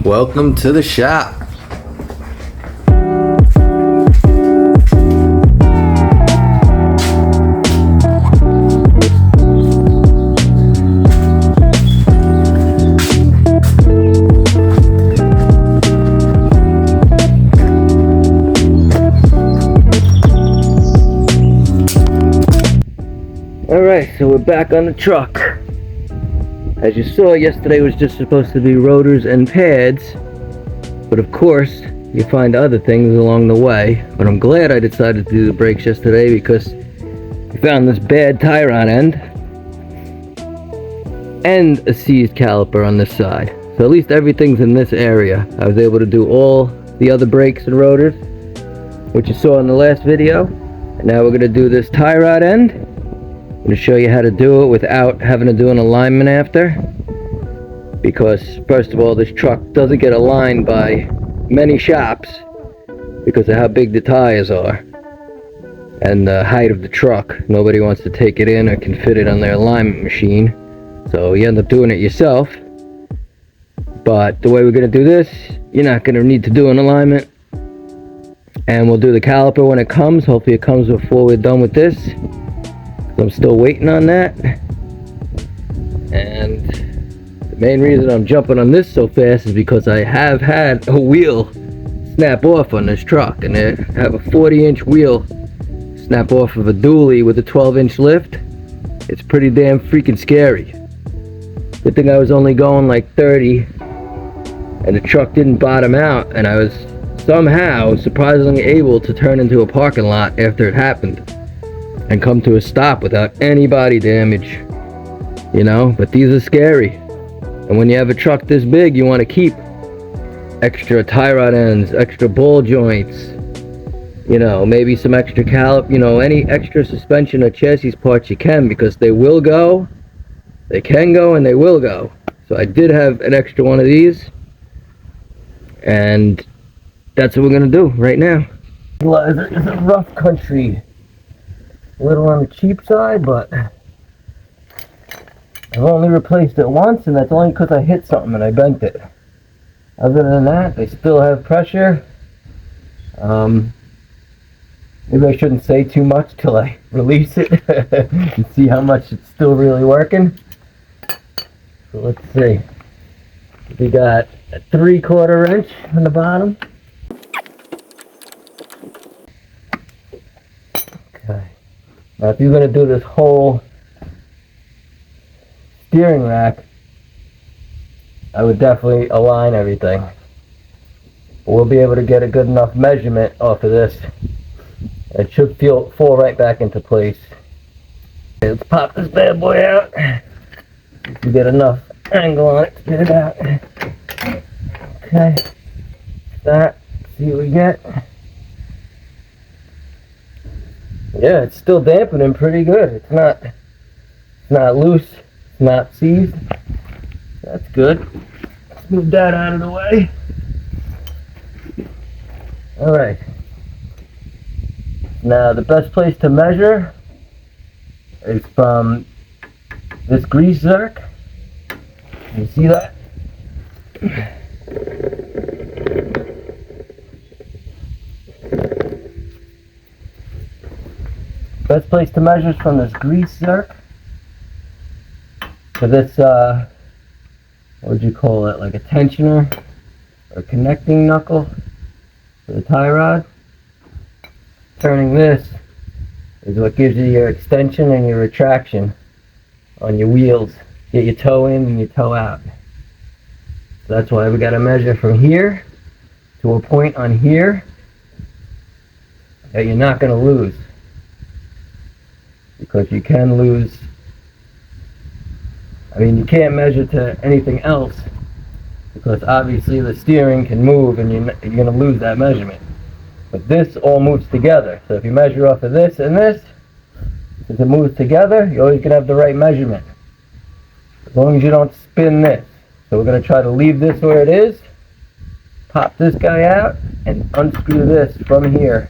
Welcome to the shop. Alright, so we're back on the truck. As you saw, yesterday was just supposed to be rotors and pads, but of course you find other things along the way. But I'm glad I decided to do the brakes yesterday because we found this bad tie rod end and a seized caliper on this side. So at least everything's in this area. I was able to do all the other brakes and rotors, which you saw in the last video. And now we're going to do this tie rod end. I'm going to show you how to do it without having to do an alignment after, because first of all, this truck doesn't get aligned by many shops because of how big the tires are and the height of the truck. Nobody wants to take it in or can fit it on their alignment machine, so you end up doing it yourself. But the way we're going to do this, you're not going to need to do an alignment, and we'll do the caliper when it comes. Hopefully it comes before we're done with this. I'm still waiting on that, and the main reason I'm jumping on this so fast is because I have had a wheel snap off on this truck, and I have a 40-inch wheel snap off of a dually with a 12-inch lift. It's pretty damn freaking scary. Good thing I was only going like 30 and the truck didn't bottom out, and I was somehow surprisingly able to turn into a parking lot after it happened and come to a stop without any body damage, you know. But these are scary, and when you have a truck this big, you want to keep extra tie rod ends, extra ball joints, you know, maybe some extra caliper, you know, any extra suspension or chassis parts you can, because they will go, they can go, and they will go. So I did have an extra one of these, and that's what we're gonna do right now. It's a rough country. A little on the cheap side, but I've only replaced it once, and that's only because I hit something and I bent it. Other than that, they still have pressure. Maybe I shouldn't say too much till I release it and see how much it's still really working. So let's see. We got a 3/4 inch on the bottom. Okay. Now if you're going to do this whole steering rack, I would definitely align everything. We'll be able to get a good enough measurement off of this. It should fall right back into place. Okay, let's pop this bad boy out. If we get enough angle on it to get it out. Okay. That. See what we get. Yeah, it's still dampening pretty good. It's not loose, it's not seized. That's good. Let's move that out of the way. Alright. Now the best place to measure is from this grease zerk. You see that? Best place to measure is from this grease zerk. So this, what would you call it? Like a tensioner or connecting knuckle for the tie rod. Turning this is what gives you your extension and your retraction on your wheels. Get your toe in and your toe out. So that's why we got to measure from here to a point on here that you're not going to lose. Because you can lose, I mean, you can't measure to anything else, because obviously the steering can move and you're going to lose that measurement. But this all moves together, so if you measure off of this and this, if it moves together, you're always going to have the right measurement, as long as you don't spin this. So we're going to try to leave this where it is, pop this guy out, and unscrew this from here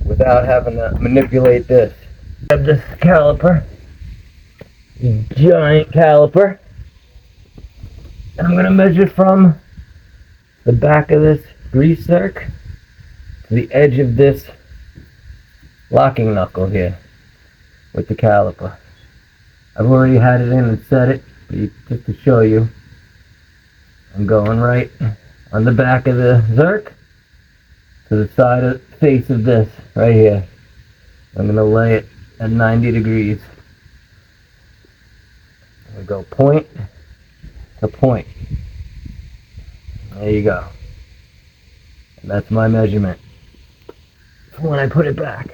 without having to manipulate this. Grab this caliper, giant caliper, and I'm going to measure from the back of this grease zerk to the edge of this locking knuckle here with the caliper. I've already had it in and set it, but just to show you, I'm going right on the back of the zerk to the side of face of this right here. I'm going to lay it at 90 degrees. I'm going to go point to point. There you go. And that's my measurement when I put it back.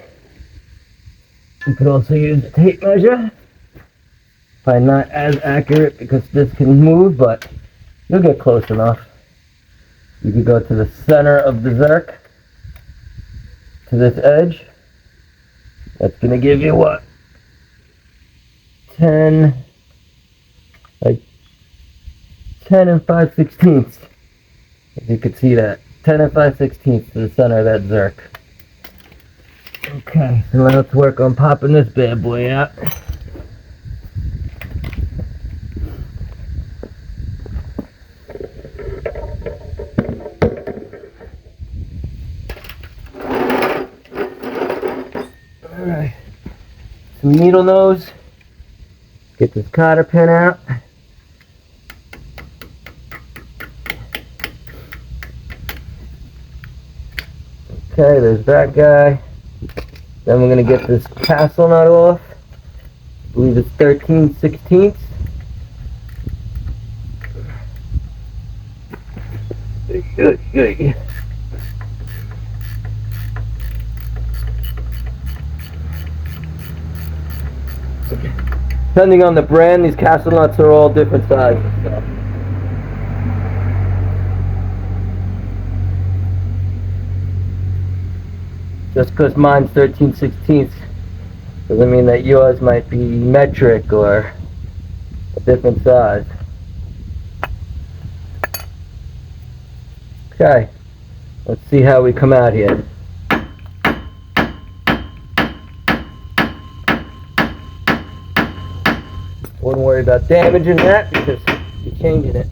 You could also use a tape measure. Probably not as accurate because this can move, but you'll get close enough. You could go to the center of the zerk, to this edge. That's going to give you what? 10 and 5/16. If you could see that. 10 and 5/16 to the center of that zerk. Okay, so let's work on popping this bad boy out. Alright, some needle nose. Get this cotter pin out. Okay, there's that guy. Then we're going to get this tassel nut off. I believe it's 13/16. Depending on the brand, these castle nuts are all different sizes. So. Just because mine's 13/16 doesn't mean that yours might be metric or a different size. Okay, let's see how we come out here. Wouldn't worry about damaging that because you're changing it.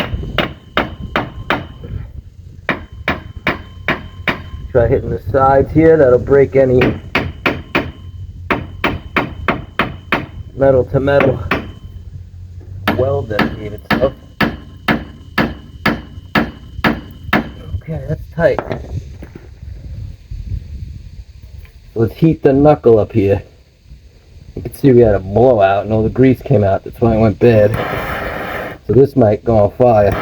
Try hitting the sides here, that'll break any metal to metal weld that gave itself. Okay, that's tight. Let's heat the knuckle up here. You can see we had a blowout and all the grease came out, that's why it went bad. So this might go on fire.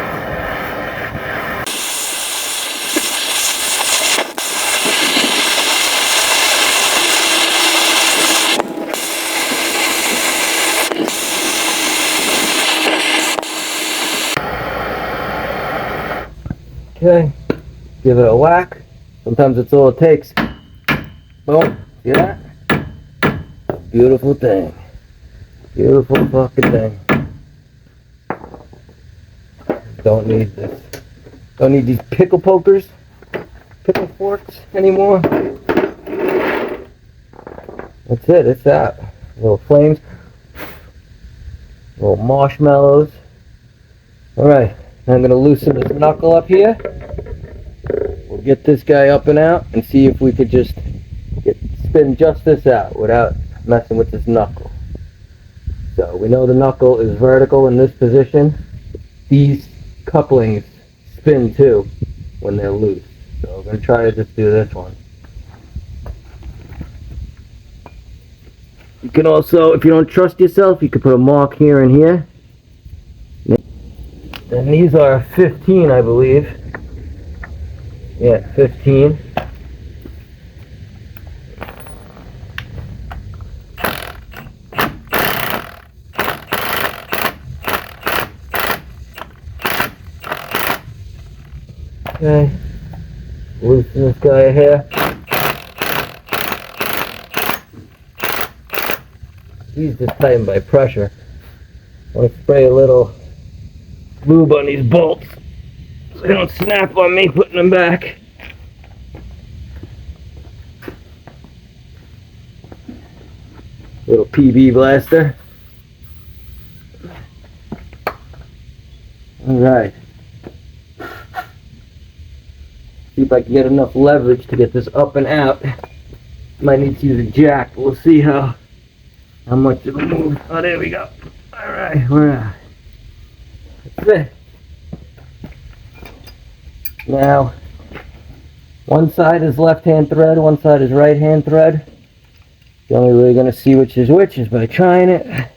Okay, give it a whack. Sometimes that's all it takes. Boom, see that? Beautiful thing. Beautiful fucking thing. Don't need this. Don't need these pickle pokers, pickle forks anymore. That's it, it's that. Little flames, little marshmallows. Alright. I'm going to loosen this knuckle up here. We'll get this guy up and out and see if we could just spin just this out without messing with this knuckle. So we know the knuckle is vertical in this position. These couplings spin too when they're loose. So we're going to try to just do this one. You can also, if you don't trust yourself, you can put a mark here and here. And these are 15, I believe. Yeah, 15. Okay. Loosen this guy here. These just tighten by pressure. I want to spray a little lube on these bolts so they don't snap on me putting them back. Little PB blaster. Alright. See if I can get enough leverage to get this up and out. Might need to use a jack. We'll see how much it'll move. Oh, there we go. All right, we're out. That's it. Now, one side is left-hand thread, one side is right-hand thread. The only way you're going to see which is by trying it.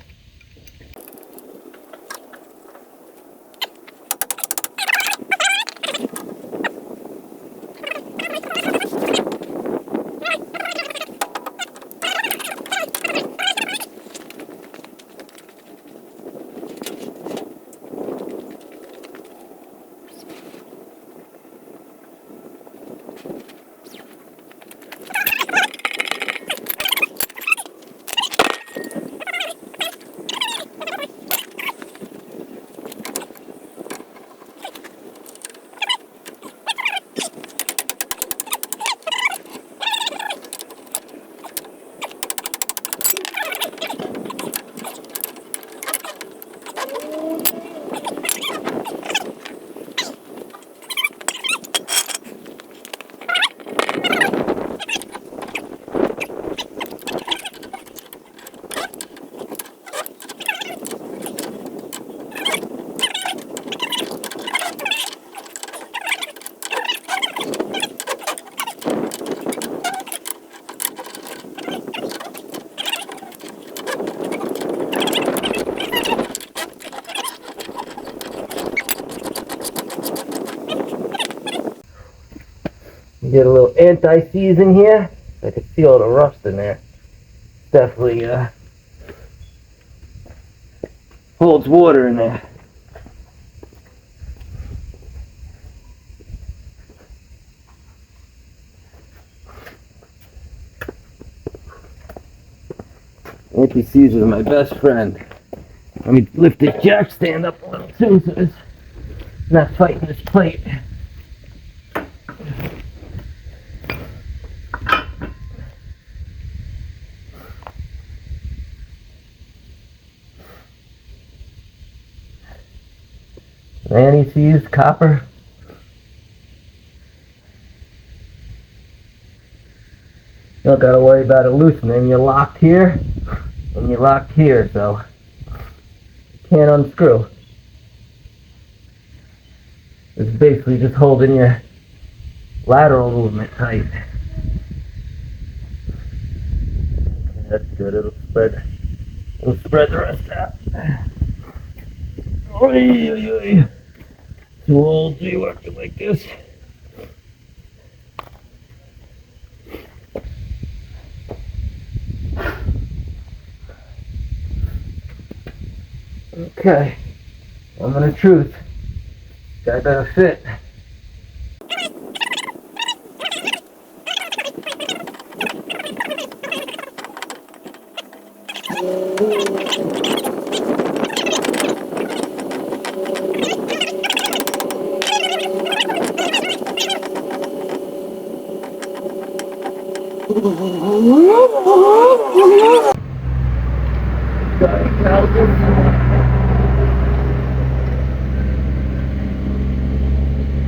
Get a little anti-seize in here. I can see all the rust in there. Definitely holds water in there. Anti-seize is my best friend. Let me lift this jack stand up a little too so it's not fighting this plate. Anti-seize, copper. You don't gotta worry about it loosening. You're locked here, and you're locked here, so you can't unscrew. It's basically just holding your lateral movement tight. Okay, that's good. It'll spread the rest out. Oy, oy, oy. Too old to be working like this. Okay, moment of truth. Guy better fit.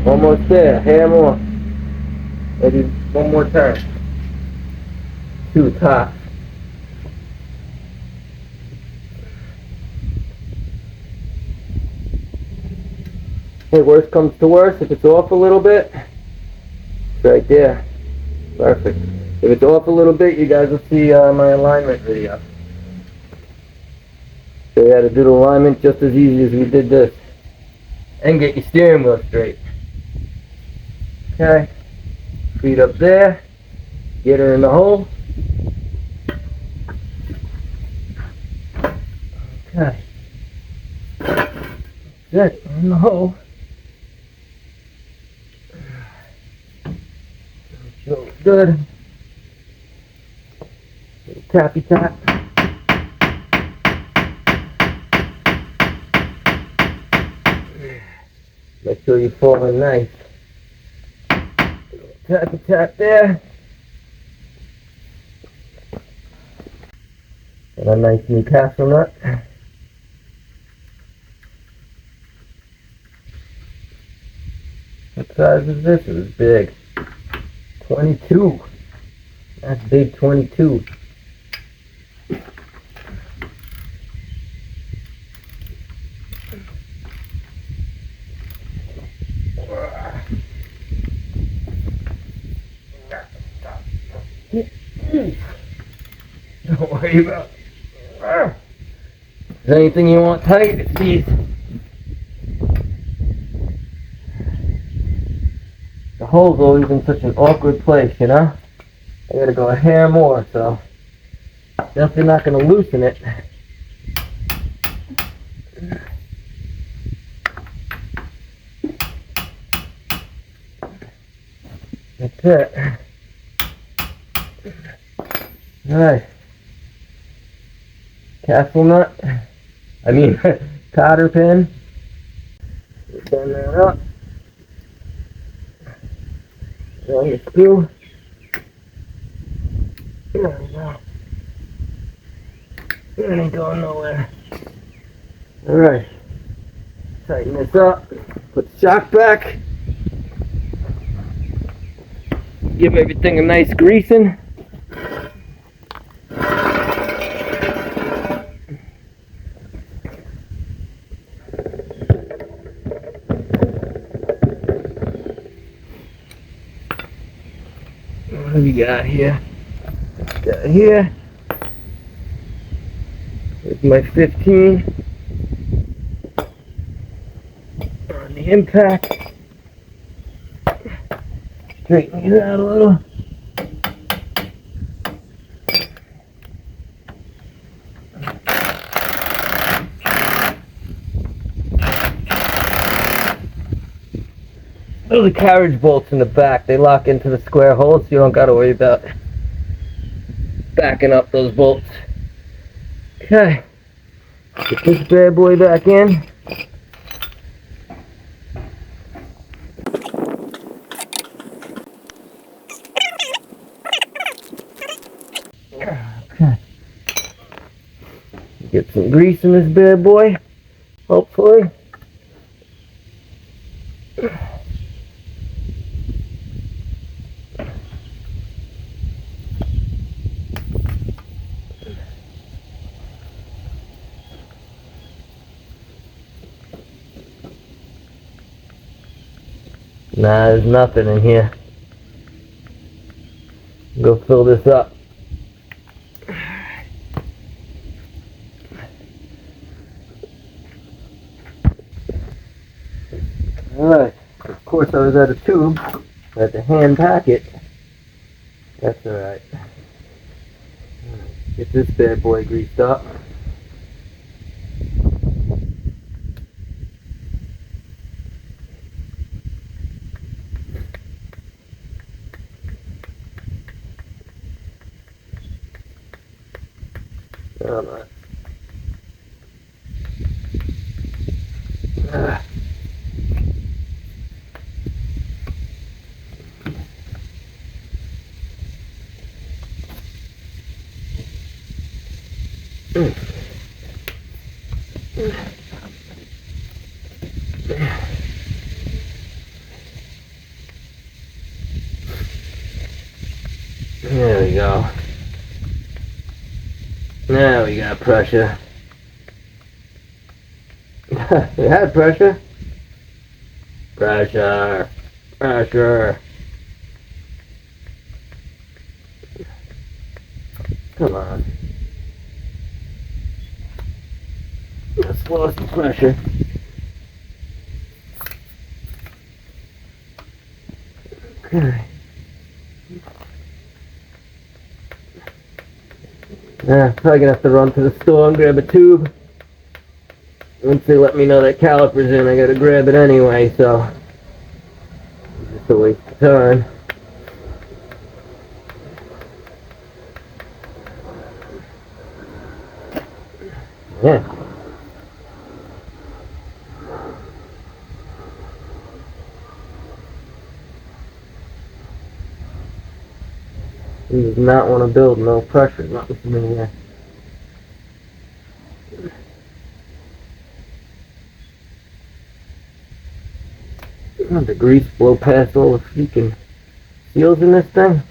Almost there, hair more. Maybe one more turn. Two tops. Hey, worst comes to worst, if it's off a little bit, it's right there. Perfect. If it's off a little bit, you guys will see my alignment video. Show you how to do the alignment just as easy as we did this. And get your steering wheel straight. Okay. Feet up there. Get her in the hole. Okay. That's it. In the hole. Show it good. Little tappy tap. Make sure you fall in nice. Tappy tap there. And a nice new castle nut. What size is this? It was big. 22. That's big 22. Don't worry about it. If there's anything you want tight, it's these. The hole's always in such an awkward place, you know? I gotta go a hair more, so definitely not gonna loosen it. That's it. Alright. Castle nut. I mean, cotter pin. Bend that up. There you screw. There we go. It ain't going nowhere. Alright. Tighten this up. Put the shock back. Give everything a nice greasing. What have we got here? Got here. Here's my 15 on the impact. Straighten these out a little. Those are carriage bolts in the back. They lock into the square holes, so you don't gotta worry about backing up those bolts. Okay. Get this bad boy back in. Okay. Get some grease in this bad boy, hopefully. Nah, there's nothing in here. Go fill this up. Alright, of course I was out of tube. I had to hand pack it. That's alright. Get this bad boy greased up. Alright. There we go. Now we got pressure. It had pressure. Pressure. Pressure. Come on. Let's lost the pressure. Okay. Yeah, probably gonna have to run to the store and grab a tube. Once they let me know that caliper's in, I gotta grab it anyway, so it's just a waste of time. Yeah. He does not want to build no pressure, not with me here. Let the grease blow past all the freaking seals in this thing.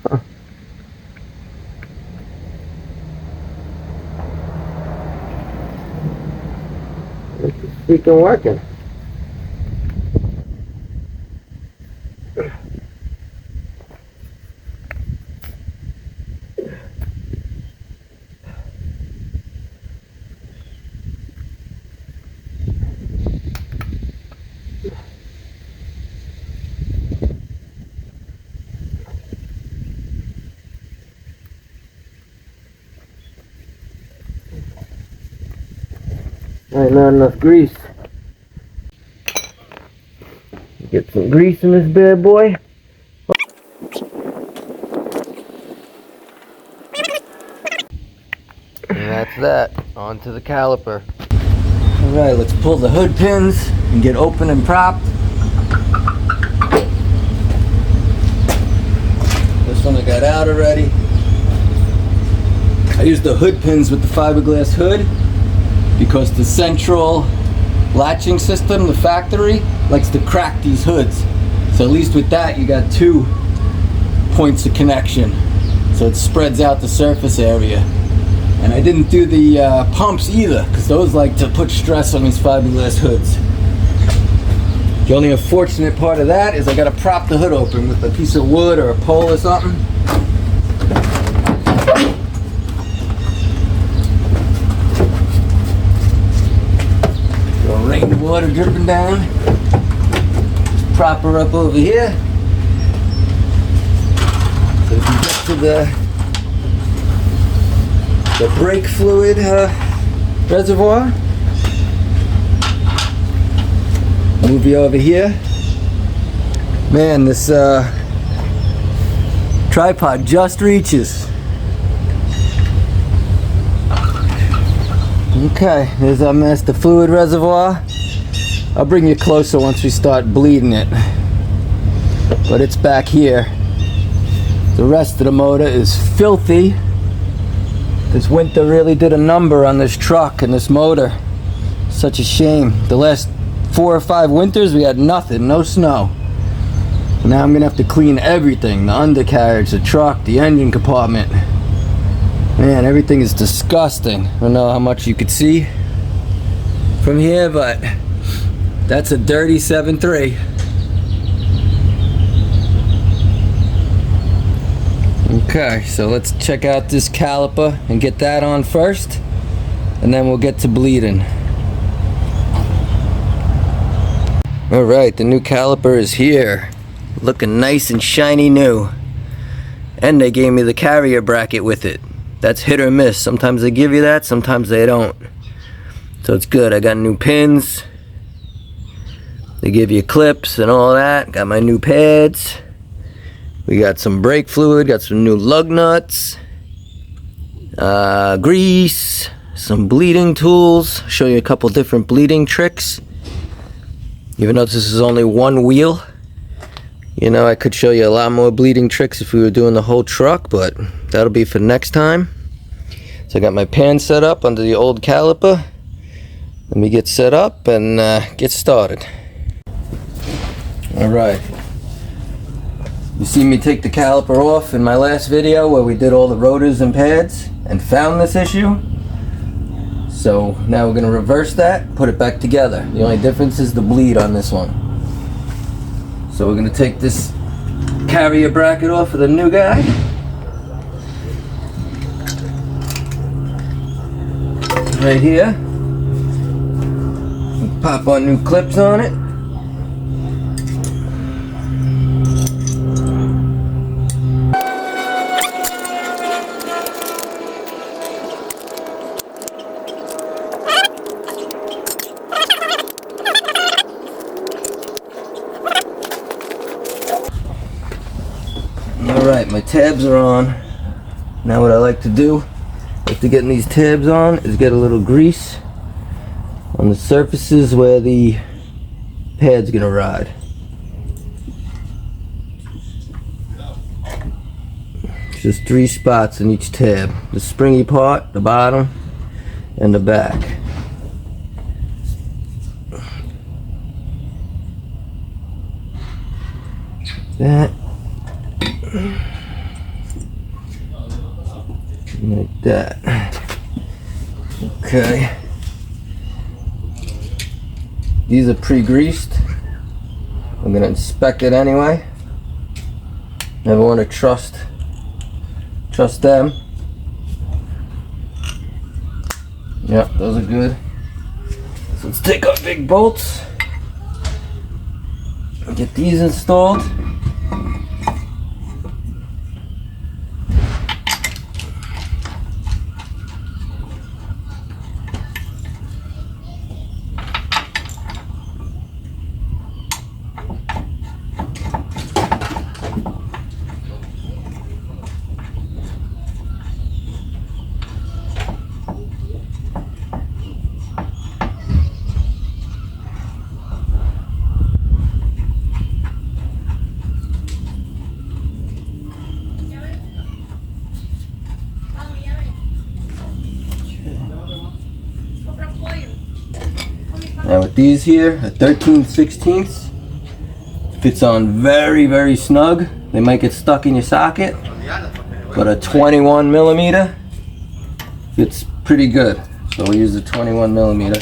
Huh. It's freaking working. Alright, not enough grease. Get some grease in this bad boy. And that's that. On to the caliper. Alright, let's pull the hood pins and get open and propped. This one I got out already. I used the hood pins with the fiberglass hood because the central latching system, the factory, likes to crack these hoods. So at least with that you got 2 points of connection. So it spreads out the surface area. And I didn't do the pumps either, because those like to put stress on these fiberglass hoods. The only unfortunate part of that is I gotta prop the hood open with a piece of wood or a pole or something. Water dripping down. Prop her up over here. So if you get to the brake fluid reservoir, move you over here. Man, this tripod just reaches. Okay, there's our master fluid reservoir. I'll bring you closer once we start bleeding it. But it's back here. The rest of the motor is filthy. This winter really did a number on this truck and this motor. Such a shame. The last 4 or 5 winters we had nothing, no snow. Now I'm gonna have to clean everything. The undercarriage, the truck, the engine compartment. Man, everything is disgusting. I don't know how much you could see from here, but that's a dirty 7.3. Okay, so let's check out this caliper and get that on first, and then we'll get to bleeding. Alright, the new caliper is here. Looking nice and shiny new. And they gave me the carrier bracket with it. That's hit or miss. Sometimes they give you that, sometimes they don't. So it's good. I got new pins. They give you clips and all that. Got my new pads. We got some brake fluid, got some new lug nuts, grease, some bleeding tools. Show you a couple different bleeding tricks. Even though this is only 1 wheel, you know, I could show you a lot more bleeding tricks if we were doing the whole truck, but that'll be for next time. So I got my pan set up under the old caliper. Let me get set up and get started. Alright, you see me take the caliper off in my last video where we did all the rotors and pads and found this issue. So now we're going to reverse that, put it back together. The only difference is the bleed on this one. So we're going to take this carrier bracket off of the new guy. Right here. Pop our new clips on it. Alright, my tabs are on. Now what I like to do after getting these tabs on is get a little grease on the surfaces where the pad's gonna ride. Just 3 spots in each tab. The springy part, the bottom, and the back. that. Like that. Okay. These are pre-greased. I'm gonna inspect it anyway. Never want to trust them. Yep, those are good. So let's take our big bolts and get these installed. Now with these here, a 13/16 fits on very, very snug. They might get stuck in your socket, but a 21mm fits pretty good. So we use the 21mm.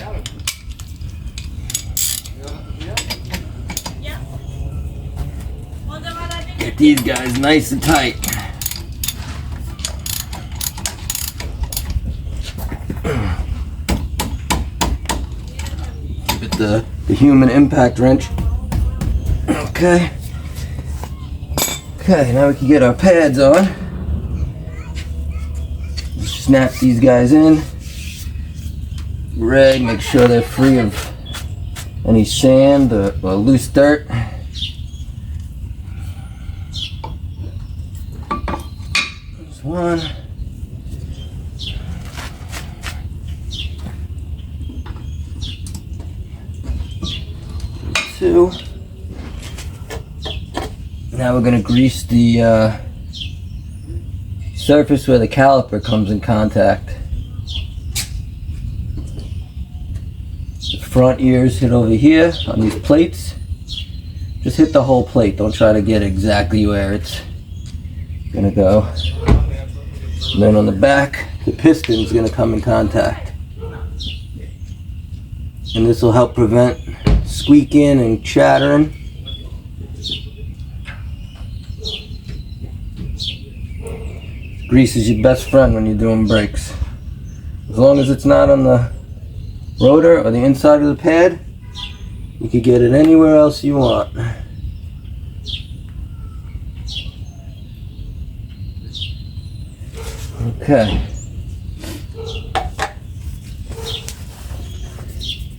Get these guys nice and tight. The human impact wrench. Okay. Okay, now we can get our pads on. Just snap these guys in. Rag, make sure they're free of any sand or loose dirt. There's one. Two. Now we're going to grease the surface where the caliper comes in contact. The front ears hit over here on these plates. Just hit the whole plate. Don't try to get exactly where it's going to go. And then on the back, the piston is going to come in contact. And this will help prevent squeaking and chattering. Grease is your best friend when you're doing brakes. As long as it's not on the rotor or the inside of the pad, you can get it anywhere else you want. Okay.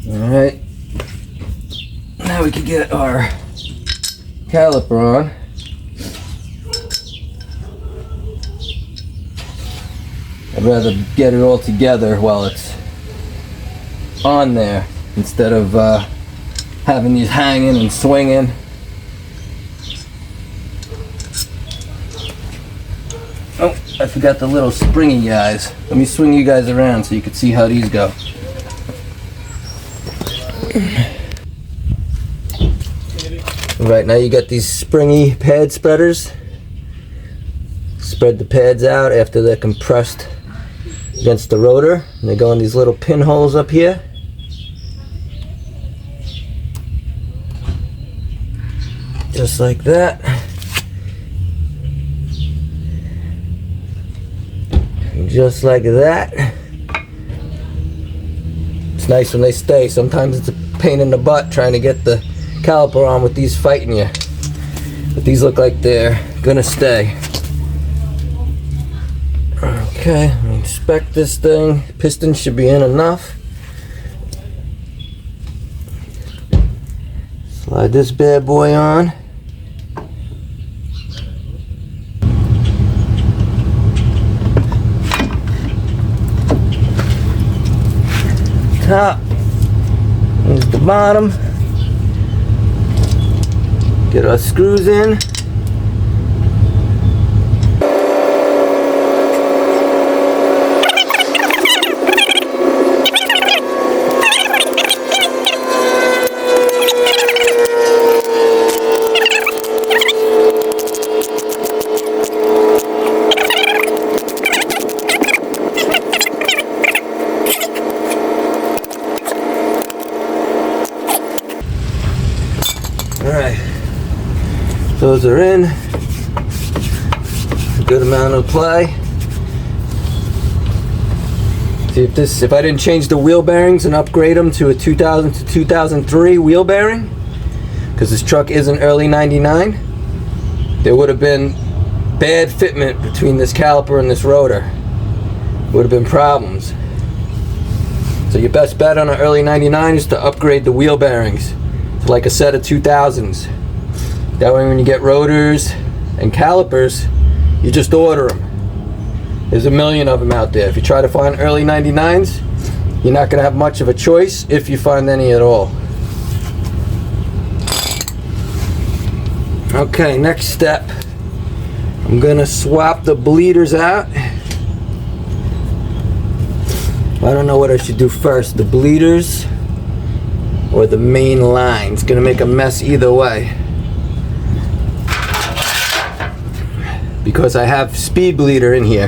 Alright. Now we can get our caliper on. I'd rather get it all together while it's on there instead of having these hanging and swinging. Oh, I forgot the little springy guys. Let me swing you guys around so you can see how these go. Right, now you got these springy pad spreaders. Spread the pads out after they're compressed against the rotor, and they go in these little pinholes up here. Just like that. And just like that. It's nice when they stay. Sometimes it's a pain in the butt trying to get the caliper on with these fighting you. But these look like they're gonna stay. Okay, inspect this thing. Piston should be in enough. Slide this bad boy on. Top. Here's the bottom. Get our screws in. those are in. A good amount of play. See if I didn't change the wheel bearings and upgrade them to a 2000 to 2003 wheel bearing, because this truck is an early 99, there would have been bad fitment between this caliper and this rotor. Would have been problems. So your best bet on an early 99 is to upgrade the wheel bearings to like a set of 2000s. That way when you get rotors and calipers, you just order them. There's a million of them out there. If you try to find early 99s, you're not going to have much of a choice if you find any at all. Okay, next step. I'm going to swap the bleeders out. I don't know what I should do first, the bleeders or the main line. It's going to make a mess either way. Because I have speed bleeder in here.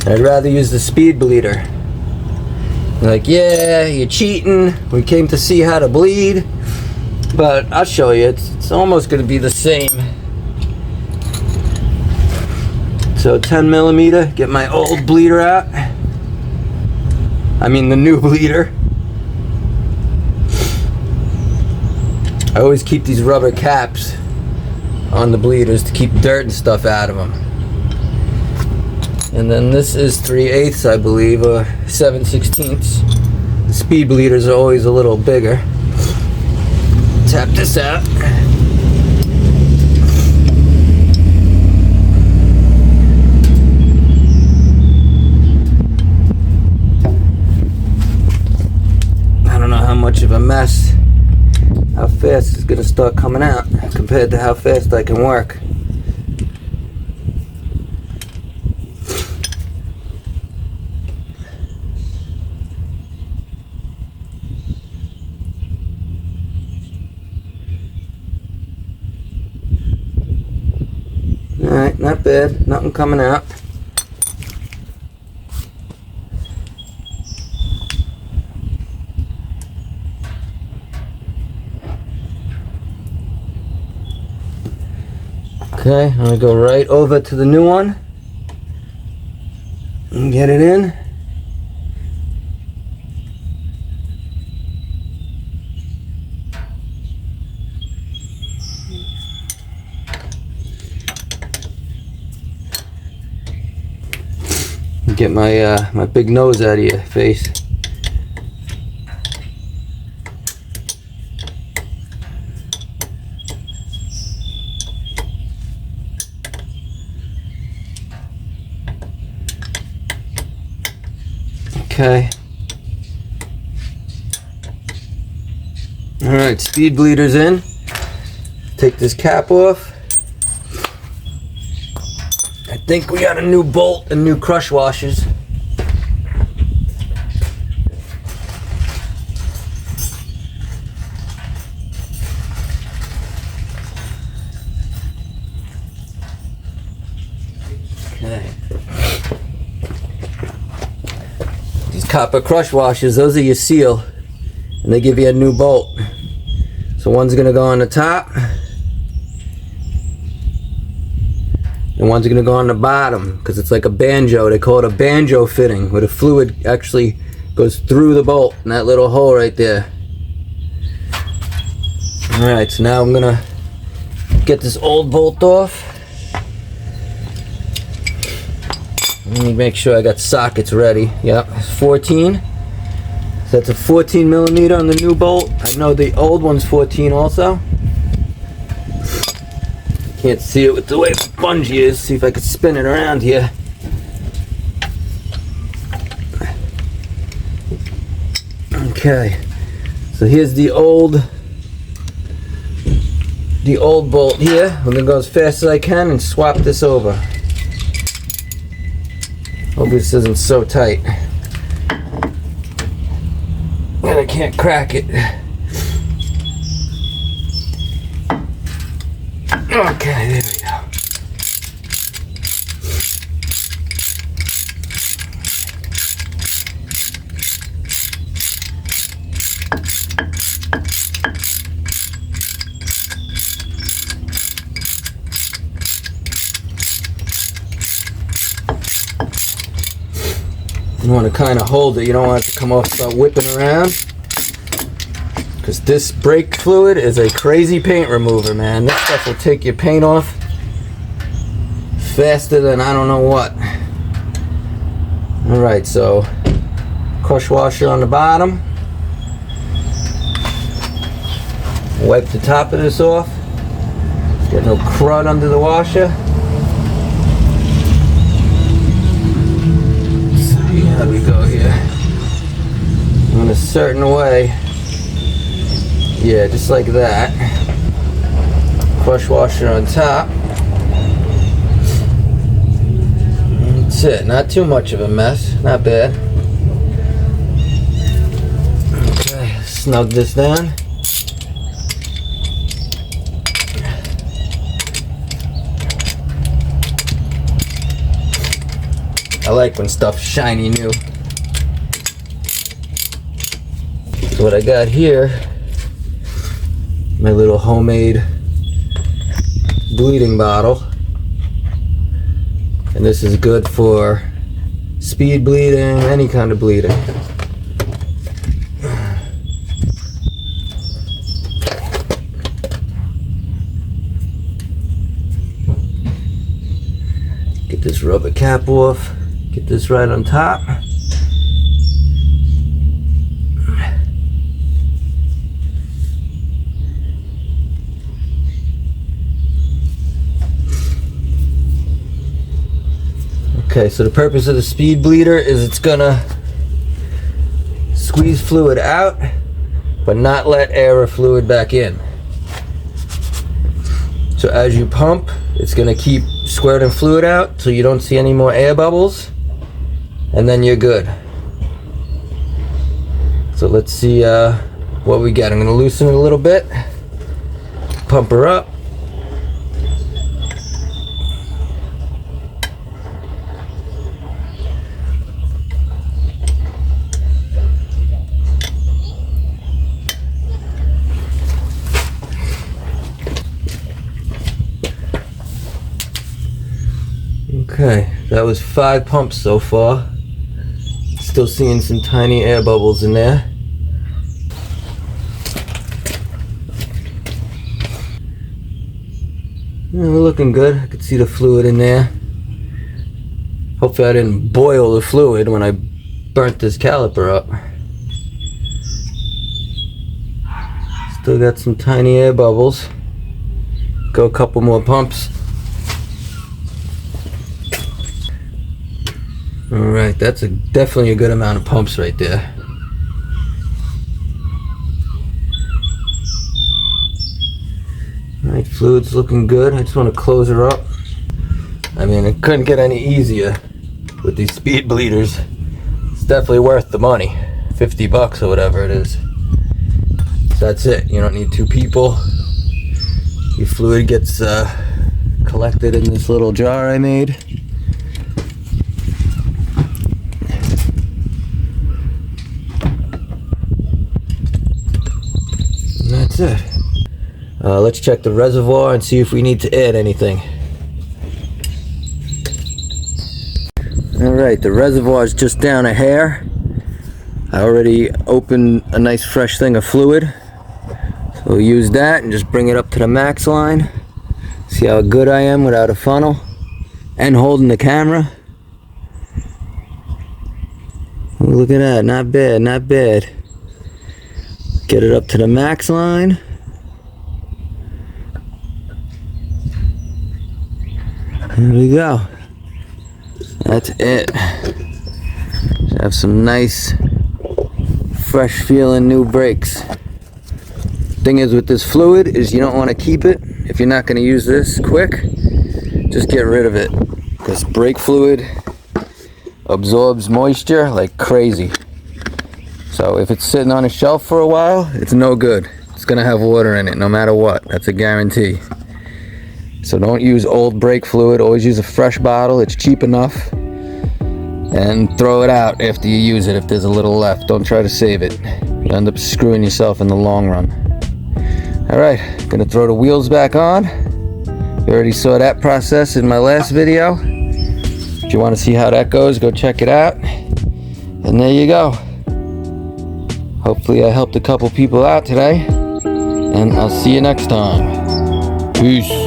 I'd rather use the speed bleeder. You're like, yeah, you're cheating. We came to see how to bleed. But I'll show you, it's almost going to be the same. So 10 millimeter, get my old bleeder out. I mean the new bleeder. I always keep these rubber caps on the bleeders to keep dirt and stuff out of them. And then this is 3/8, I believe, or 7/16. The speed bleeders are always a little bigger. Tap this out. I don't know how much of a mess, how fast it's going to start coming out compared to how fast I can work. Alright, not bad, nothing coming out. Okay, I'm gonna go right over to the new one and get it in. Get my my big nose out of your face. Okay. All right, speed bleeder's in. Take this cap off. I think we got a new bolt and new crush washers. Okay. These copper crush washers, those are your seal, and they give you a new bolt. So one's gonna go on the top, and one's gonna go on the bottom, because it's like a banjo. They call it a banjo fitting, where the fluid actually goes through the bolt in that little hole right there. Alright, so now I'm gonna get this old bolt off. Let me make sure I got sockets ready. Yep, it's 14. So that's a 14 millimeter on the new bolt. I know the old one's 14 also. Can't see it with the way the bungee is. See if I can spin it around here. Okay, so here's the old bolt here. I'm gonna go as fast as I can and swap this over. Hope this isn't so tight that I can't crack it. Okay, there we go. You want to kind of hold it. You don't want it to come off, start whipping around. Because this brake fluid is a crazy paint remover, man. This stuff will take your paint off faster than I don't know what. Alright, so crush washer on the bottom. Wipe the top of this off. Get no crud under the washer. Let's see how we go here. In a certain way. Yeah, just like that. Crush washer on top. That's it. Not too much of a mess. Not bad. Okay, snug this down. I like when stuff's shiny new. So what I got here, my little homemade bleeding bottle. And this is good for speed bleeding, any kind of bleeding. Get this rubber cap off. Get this right on top. Okay, so the purpose of the speed bleeder is it's gonna squeeze fluid out, but not let air or fluid back in. So as you pump, it's gonna keep squirting fluid out so you don't see any more air bubbles, and then you're good. So let's see what we got. I'm gonna loosen it a little bit, pump her up. Okay, that was 5 pumps so far. Still seeing some tiny air bubbles in there. Yeah, we're looking good. I could see the fluid in there. Hopefully I didn't boil the fluid when I burnt this caliper up. Still got some tiny air bubbles. Go a couple more pumps. Alright, that's definitely a good amount of pumps right there. Alright, fluid's looking good. I just want to close her up. I mean, it couldn't get any easier with these speed bleeders. It's definitely worth the money. $50 or whatever it is. So that's it. You don't need 2 people. Your fluid gets collected in this little jar I made. That's it. Let's check the reservoir and see if we need to add anything. Alright, the reservoir is just down a hair. I already opened a nice fresh thing of fluid. So we'll use that and just bring it up to the max line. See how good I am without a funnel and holding the camera. Oh, look at that, not bad, not bad. Get it up to the max line. There we go. That's it. Have some nice, fresh feeling new brakes. Thing is with this fluid is you don't want to keep it. If you're not going to use this quick, just get rid of it. This brake fluid absorbs moisture like crazy. So if it's sitting on a shelf for a while, it's no good. It's gonna have water in it no matter what. That's a guarantee. So don't use old brake fluid. Always use a fresh bottle. It's cheap enough. And throw it out after you use it if there's a little left. Don't try to save it. You'll end up screwing yourself in the long run. Alright, gonna throw the wheels back on. You already saw that process in my last video. If you want to see how that goes, go check it out. And there you go. Hopefully I helped a couple people out today. And I'll see you next time. Peace.